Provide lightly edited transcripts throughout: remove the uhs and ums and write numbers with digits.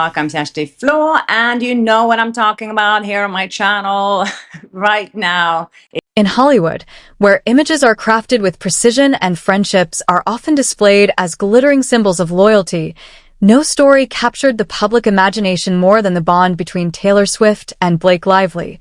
I'm Kirsty Flo, and you know what I'm talking about here on my channel right now. In Hollywood, where images are crafted with precision and friendships are often displayed as glittering symbols of loyalty, no story captured the public imagination more than the bond between Taylor Swift and Blake Lively.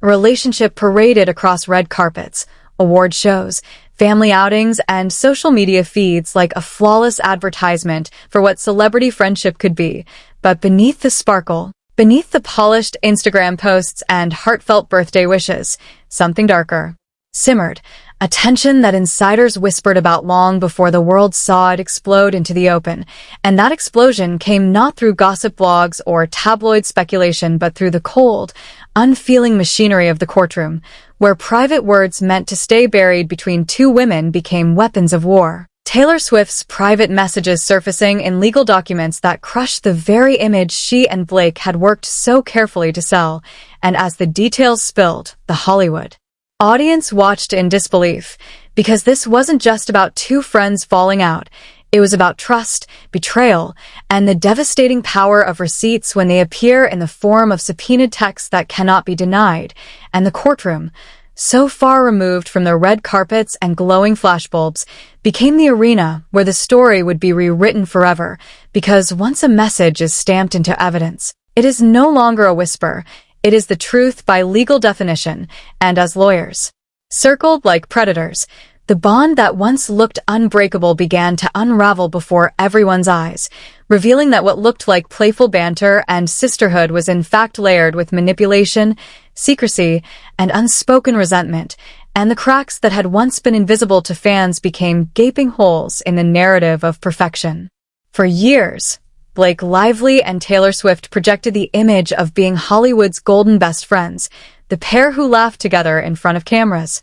A relationship paraded across red carpets, award shows, family outings, and social media feeds like a flawless advertisement for what celebrity friendship could be. But beneath the sparkle, beneath the polished Instagram posts and heartfelt birthday wishes, something darker simmered, a tension that insiders whispered about long before the world saw it explode into the open. And that explosion came not through gossip blogs or tabloid speculation, but through the cold, unfeeling machinery of the courtroom, where private words meant to stay buried between two women became weapons of war. Taylor Swift's private messages surfacing in legal documents that crushed the very image she and Blake had worked so carefully to sell. And as the details spilled, the Hollywood audience watched in disbelief, because this wasn't just about two friends falling out. It was about trust, betrayal, and the devastating power of receipts when they appear in the form of subpoenaed texts that cannot be denied. And the courtroom, so far removed from the red carpets and glowing flashbulbs, became the arena where the story would be rewritten forever, because once a message is stamped into evidence, it is no longer a whisper. It is the truth by legal definition, and as lawyers, circled like predators, the bond that once looked unbreakable began to unravel before everyone's eyes, revealing that what looked like playful banter and sisterhood was in fact layered with manipulation, secrecy, and unspoken resentment, and the cracks that had once been invisible to fans became gaping holes in the narrative of perfection. For years, Blake Lively and Taylor Swift projected the image of being Hollywood's golden best friends, the pair who laughed together in front of cameras,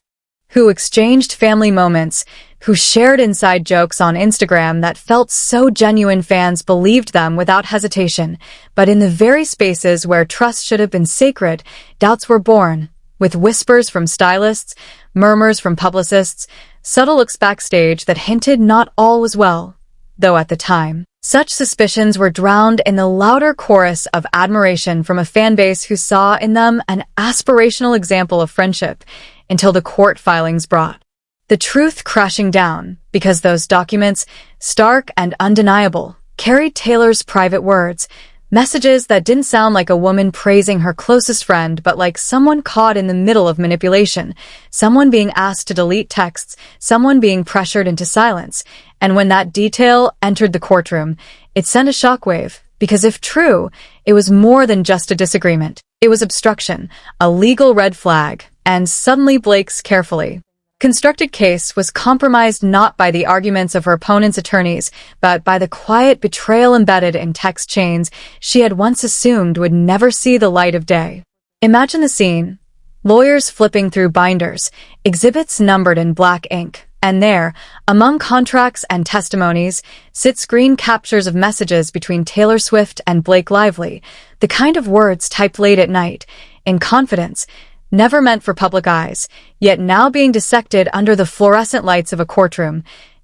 who exchanged family moments, who shared inside jokes on Instagram that felt so genuine fans believed them without hesitation. But in the very spaces where trust should have been sacred, doubts were born, with whispers from stylists, murmurs from publicists, subtle looks backstage that hinted not all was well, though at the time, such suspicions were drowned in the louder chorus of admiration from a fan base who saw in them an aspirational example of friendship, until the court filings brought the truth crashing down, because those documents, stark and undeniable, carried Taylor's private words, messages that didn't sound like a woman praising her closest friend, but like someone caught in the middle of manipulation, someone being asked to delete texts, someone being pressured into silence. And when that detail entered the courtroom, it sent a shockwave, because if true, it was more than just a disagreement. It was obstruction, a legal red flag, and suddenly Blake's carefully constructed case was compromised not by the arguments of her opponent's attorneys, but by the quiet betrayal embedded in text chains she had once assumed would never see the light of day. Imagine the scene. Lawyers flipping through binders, exhibits numbered in black ink, and there, among contracts and testimonies, sit screen captures of messages between Taylor Swift and Blake Lively, the kind of words typed late at night, in confidence, never meant for public eyes, yet now being dissected under the fluorescent lights of a courtroom,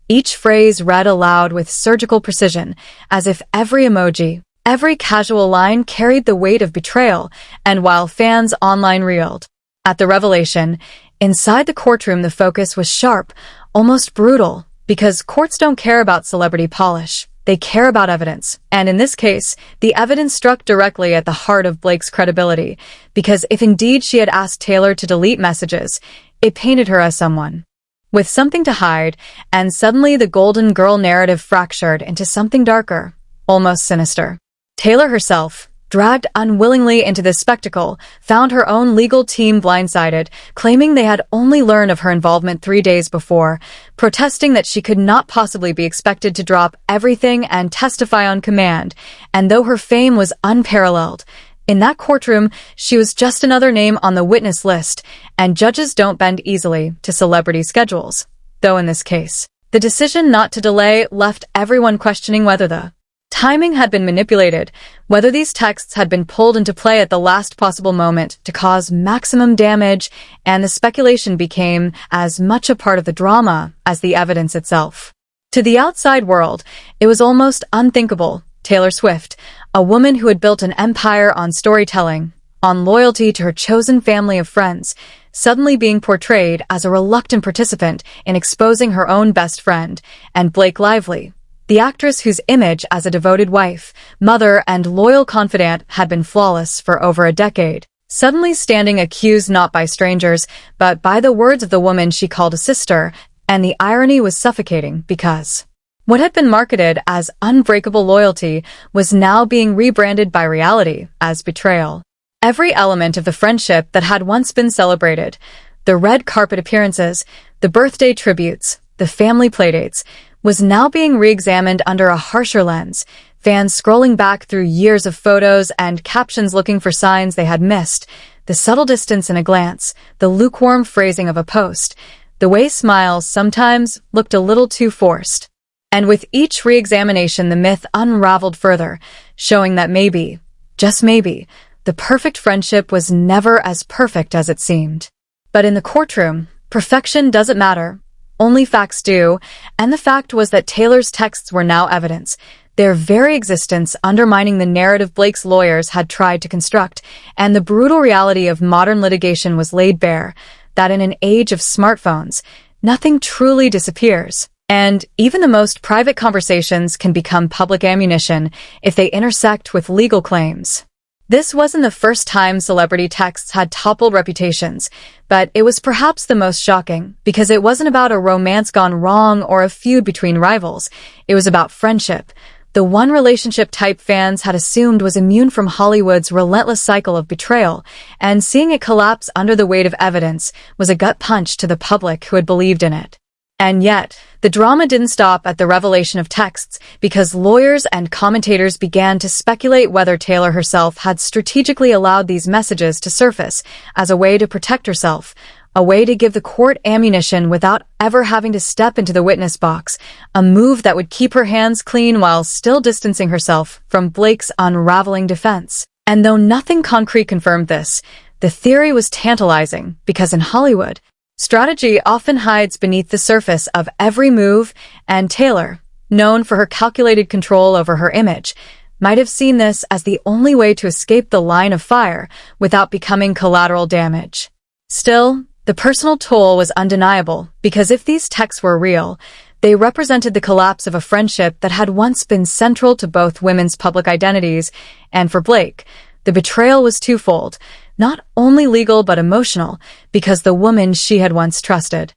each phrase read aloud with surgical precision, as if every emoji, every casual line carried the weight of betrayal. And while fans online reeled at the revelation, inside the courtroom the focus was sharp, almost brutal, because courts don't care about celebrity polish. They care about evidence, and in this case, the evidence struck directly at the heart of Blake's credibility, because if indeed she had asked Taylor to delete messages, it painted her as someone with something to hide, and suddenly the Golden Girl narrative fractured into something darker, almost sinister. Taylor herself, dragged unwillingly into this spectacle, found her own legal team blindsided, claiming they had only learned of her involvement 3 days before, protesting that she could not possibly be expected to drop everything and testify on command. And though her fame was unparalleled, in that courtroom, she was just another name on the witness list, and judges don't bend easily to celebrity schedules. Though in this case, the decision not to delay left everyone questioning whether the timing had been manipulated, whether these texts had been pulled into play at the last possible moment to cause maximum damage, and the speculation became as much a part of the drama as the evidence itself. To the outside world, it was almost unthinkable. Taylor Swift, a woman who had built an empire on storytelling, on loyalty to her chosen family of friends, suddenly being portrayed as a reluctant participant in exposing her own best friend, and Blake Lively, the actress whose image as a devoted wife, mother, and loyal confidant had been flawless for over a decade, suddenly standing accused not by strangers, but by the words of the woman she called a sister, and the irony was suffocating because what had been marketed as unbreakable loyalty was now being rebranded by reality as betrayal. Every element of the friendship that had once been celebrated, the red carpet appearances, the birthday tributes, the family playdates, was now being re-examined under a harsher lens, fans scrolling back through years of photos and captions looking for signs they had missed, the subtle distance in a glance, the lukewarm phrasing of a post, the way smiles sometimes looked a little too forced. And with each re-examination, the myth unraveled further, showing that maybe, just maybe, the perfect friendship was never as perfect as it seemed. But in the courtroom, perfection doesn't matter. Only facts do, and the fact was that Taylor's texts were now evidence, their very existence undermining the narrative Blake's lawyers had tried to construct, and the brutal reality of modern litigation was laid bare, that in an age of smartphones, nothing truly disappears. And even the most private conversations can become public ammunition if they intersect with legal claims. This wasn't the first time celebrity texts had toppled reputations, but it was perhaps the most shocking because it wasn't about a romance gone wrong or a feud between rivals. It was about friendship, the one relationship type fans had assumed was immune from Hollywood's relentless cycle of betrayal, and seeing it collapse under the weight of evidence was a gut punch to the public who had believed in it. And yet, the drama didn't stop at the revelation of texts because lawyers and commentators began to speculate whether Taylor herself had strategically allowed these messages to surface as a way to protect herself, a way to give the court ammunition without ever having to step into the witness box, a move that would keep her hands clean while still distancing herself from Blake's unraveling defense. And though nothing concrete confirmed this, the theory was tantalizing because in Hollywood, strategy often hides beneath the surface of every move, and Taylor, known for her calculated control over her image, might have seen this as the only way to escape the line of fire without becoming collateral damage. Still, the personal toll was undeniable because if these texts were real, they represented the collapse of a friendship that had once been central to both women's public identities, and for Blake, the betrayal was twofold, not only legal but emotional, because the woman she had once trusted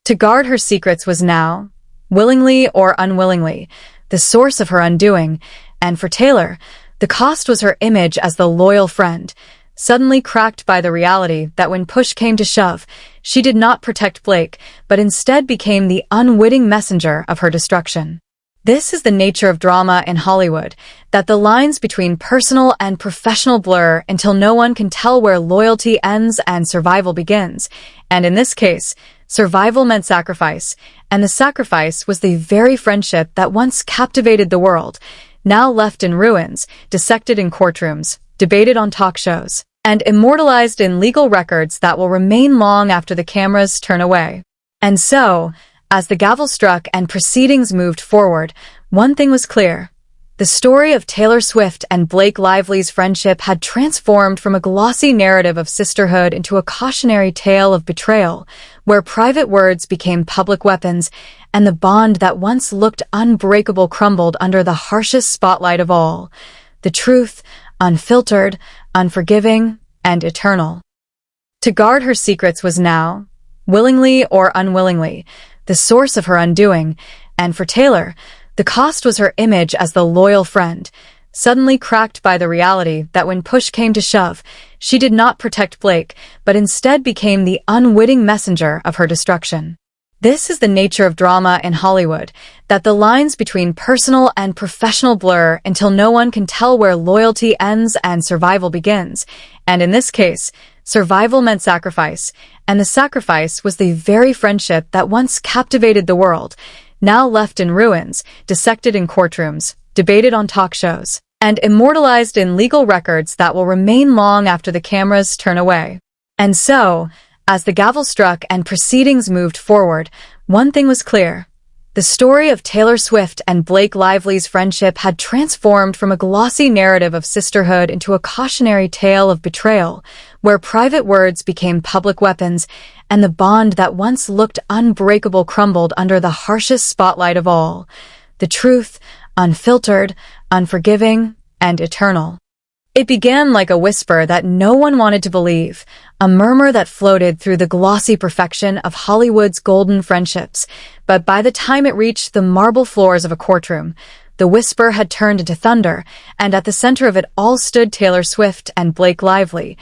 to guard her secrets was now, willingly or unwillingly, the source of her undoing, and for Taylor, the cost was her image as the loyal friend, suddenly cracked by the reality that when push came to shove, she did not protect Blake, but instead became the unwitting messenger of her destruction. This is the nature of drama in Hollywood, that the lines between personal and professional blur until no one can tell where loyalty ends and survival begins. And in this case, survival meant sacrifice, and the sacrifice was the very friendship that once captivated the world, now left in ruins, dissected in courtrooms, debated on talk shows, and immortalized in legal records that will remain long after the cameras turn away. And so, as the gavel struck and proceedings moved forward, one thing was clear. The story of Taylor Swift and Blake Lively's friendship had transformed from a glossy narrative of sisterhood into a cautionary tale of betrayal, where private words became public weapons, and the bond that once looked unbreakable crumbled under the harshest spotlight of all. The truth, unfiltered, unforgiving, and eternal. To guard her secrets was now, willingly or unwillingly, the source of her undoing, and for Taylor, the cost was her image as the loyal friend, suddenly cracked by the reality that when push came to shove, she did not protect Blake, but instead became the unwitting messenger of her destruction. This is the nature of drama in Hollywood, that the lines between personal and professional blur until no one can tell where loyalty ends and survival begins, and in this case, survival meant sacrifice, and the sacrifice was the very friendship that once captivated the world, now left in ruins, dissected in courtrooms, debated on talk shows, and immortalized in legal records that will remain long after the cameras turn away. And so, as the gavel struck and proceedings moved forward, one thing was clear. The story of Taylor Swift and Blake Lively's friendship had transformed from a glossy narrative of sisterhood into a cautionary tale of betrayal, where private words became public weapons, and the bond that once looked unbreakable crumbled under the harshest spotlight of all. The truth, unfiltered, unforgiving, and eternal. It began like a whisper that no one wanted to believe, a murmur that floated through the glossy perfection of Hollywood's golden friendships. But by the time it reached the marble floors of a courtroom, the whisper had turned into thunder, and at the center of it all stood Taylor Swift and Blake Lively,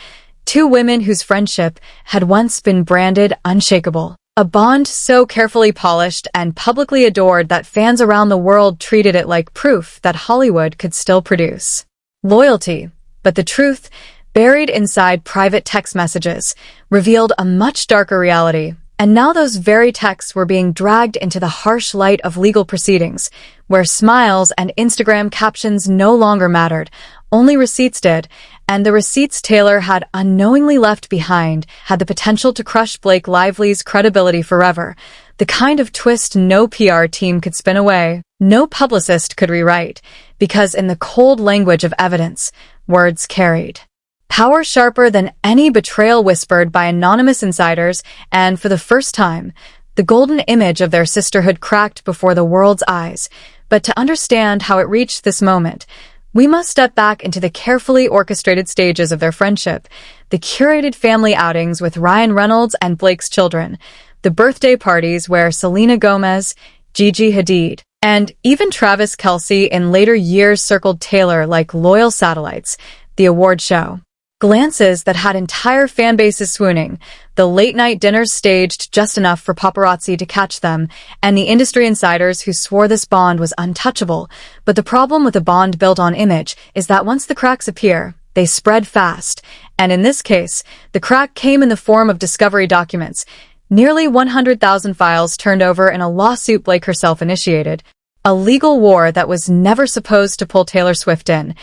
two women whose friendship had once been branded unshakable. A bond so carefully polished and publicly adored that fans around the world treated it like proof that Hollywood could still produce loyalty. But the truth, buried inside private text messages, revealed a much darker reality. And now those very texts were being dragged into the harsh light of legal proceedings, where smiles and Instagram captions no longer mattered, only receipts did, and the receipts Taylor had unknowingly left behind had the potential to crush Blake Lively's credibility forever, the kind of twist no PR team could spin away, no publicist could rewrite, because in the cold language of evidence, words carried power sharper than any betrayal whispered by anonymous insiders, and for the first time, the golden image of their sisterhood cracked before the world's eyes. But to understand how it reached this moment, we must step back into the carefully orchestrated stages of their friendship, the curated family outings with Ryan Reynolds and Blake's children, the birthday parties where Selena Gomez, Gigi Hadid, and even Travis Kelce in later years circled Taylor like loyal satellites, the award show. Glances that had entire fan bases swooning, the late-night dinners staged just enough for paparazzi to catch them, and the industry insiders who swore this bond was untouchable. But the problem with a bond built on image is that once the cracks appear, they spread fast. And in this case, the crack came in the form of discovery documents, nearly 100,000 files turned over in a lawsuit Blake herself initiated, a legal war that was never supposed to pull Taylor Swift in.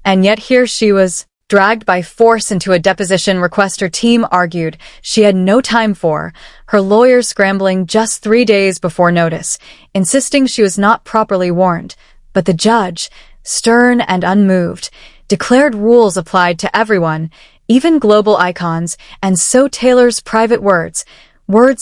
And yet here she was, dragged by force into a deposition request her team argued she had no time for, her lawyers scrambling just 3 days before notice, insisting she was not properly warned. But the judge, stern and unmoved, declared rules applied to everyone, even global icons, and so Taylor's private words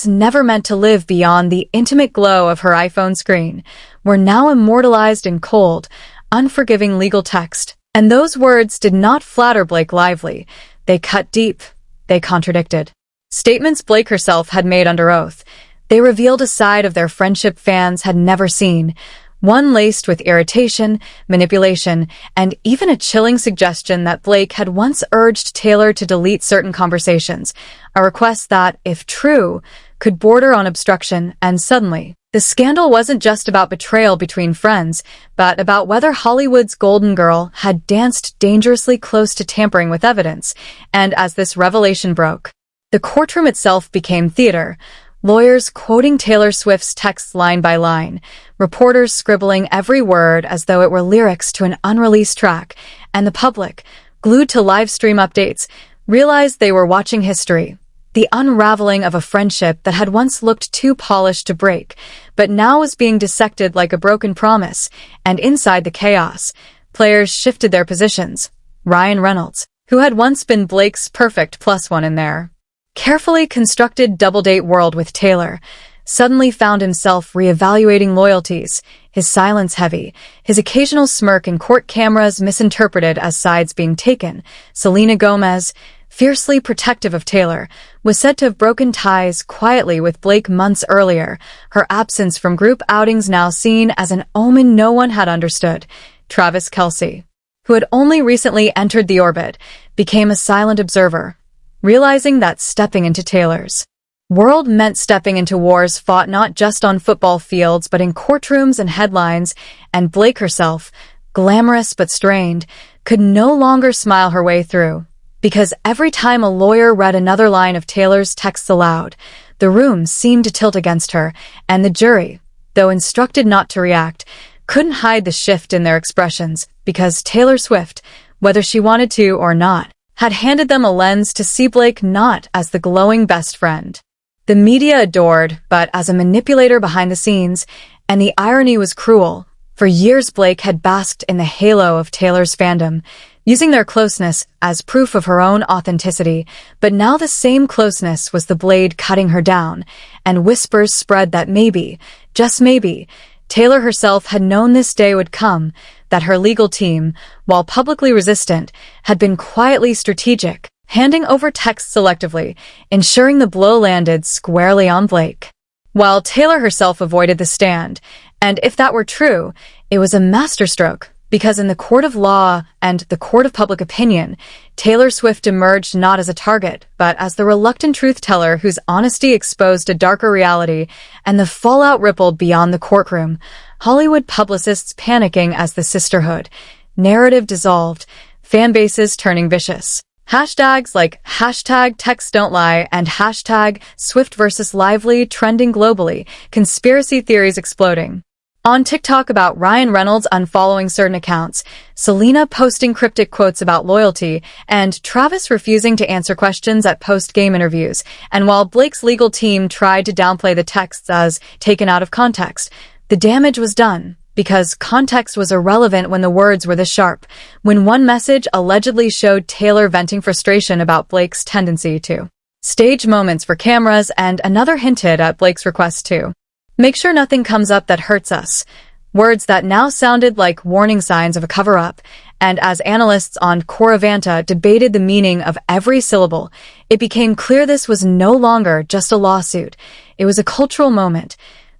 never meant to live beyond the intimate glow of her iPhone screen, were now immortalized in cold, unforgiving legal text. And those words did not flatter Blake Lively. They cut deep. They contradicted statements Blake herself had made under oath. They revealed a side of their friendship fans had never seen, one laced with irritation, manipulation, and even a chilling suggestion that Blake had once urged Taylor to delete certain conversations, a request that, if true, could border on obstruction. And suddenly, the scandal wasn't just about betrayal between friends, but about whether Hollywood's golden girl had danced dangerously close to tampering with evidence. And as this revelation broke, the courtroom itself became theater, lawyers quoting Taylor Swift's texts line by line, reporters scribbling every word as though it were lyrics to an unreleased track, and the public, glued to live stream updates, realized they were watching history. The unraveling of a friendship that had once looked too polished to break, but now was being dissected like a broken promise. And inside the chaos, players shifted their positions. Ryan Reynolds, who had once been Blake's perfect +1 in their carefully constructed double-date world with Taylor, suddenly found himself reevaluating loyalties, his silence heavy, his occasional smirk in court cameras misinterpreted as sides being taken. Selena Gomez, fiercely protective of Taylor, was said to have broken ties quietly with Blake months earlier, her absence from group outings now seen as an omen no one had understood. Travis Kelce, who had only recently entered the orbit, became a silent observer, realizing that stepping into Taylor's world meant stepping into wars fought not just on football fields but in courtrooms and headlines, and Blake herself, glamorous but strained, could no longer smile her way through. Because every time a lawyer read another line of Taylor's texts aloud, the room seemed to tilt against her, and the jury, though instructed not to react, couldn't hide the shift in their expressions, because Taylor Swift, whether she wanted to or not, had handed them a lens to see Blake not as the glowing best friend the media adored, but as a manipulator behind the scenes, And the irony was cruel. For years, Blake had basked in the halo of Taylor's fandom, using their closeness as proof of her own authenticity, but now the same closeness was the blade cutting her down, and whispers spread that maybe, just maybe, Taylor herself had known this day would come, that her legal team, while publicly resistant, had been quietly strategic, handing over texts selectively, ensuring the blow landed squarely on Blake. While Taylor herself avoided the stand, and if that were true, it was a masterstroke, because in the court of law and the court of public opinion, Taylor Swift emerged not as a target, but as the reluctant truth-teller whose honesty exposed a darker reality, and the fallout rippled beyond the courtroom, Hollywood publicists panicking as the sisterhood, narrative dissolved, fan bases turning vicious. Hashtags like #TextsDon'tLie and #Swift vs. Lively trending globally, conspiracy theories exploding. On TikTok about Ryan Reynolds unfollowing certain accounts, Selena posting cryptic quotes about loyalty, and Travis refusing to answer questions at post-game interviews. And while Blake's legal team tried to downplay the texts as taken out of context, the damage was done, because context was irrelevant when the words were this sharp, when one message allegedly showed Taylor venting frustration about Blake's tendency to stage moments for cameras, and another hinted at Blake's request to make sure nothing comes up that hurts us. Words that now sounded like warning signs of a cover-up, and as analysts on Coravanta debated the meaning of every syllable, it became clear this was no longer just a lawsuit. It was a cultural moment.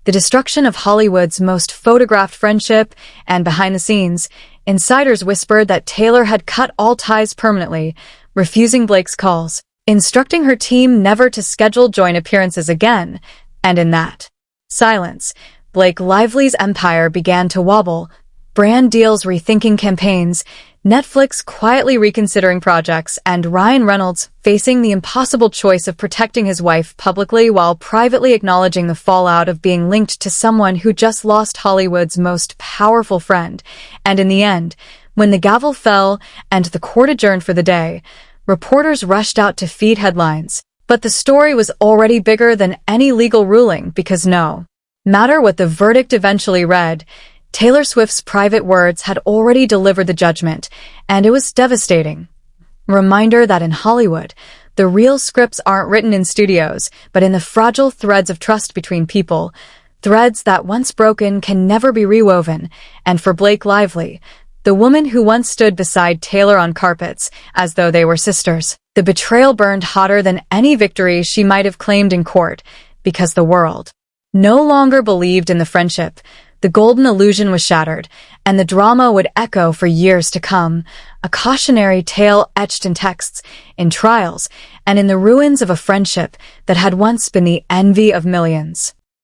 The destruction of Hollywood's most photographed friendship, and behind the scenes, insiders whispered that Taylor had cut all ties permanently, refusing Blake's calls, instructing her team never to schedule joint appearances again, and in that silence, Blake Lively's empire began to wobble, brand deals rethinking campaigns, Netflix quietly reconsidering projects, and Ryan Reynolds facing the impossible choice of protecting his wife publicly while privately acknowledging the fallout of being linked to someone who just lost Hollywood's most powerful friend. And in the end, when the gavel fell and the court adjourned for the day, reporters rushed out to feed headlines. But the story was already bigger than any legal ruling because no matter what the verdict eventually read, Taylor Swift's private words had already delivered the judgment, and it was devastating. Reminder that in Hollywood, the real scripts aren't written in studios, but in the fragile threads of trust between people, threads that once broken can never be rewoven. And for Blake Lively, the woman who once stood beside Taylor on carpets as though they were sisters, the betrayal burned hotter than any victory she might have claimed in court, because the world no longer believed in the friendship. The golden illusion was shattered, and the drama would echo for years to come, a cautionary tale etched in texts, in trials, and in the ruins of a friendship that had once been the envy of millions.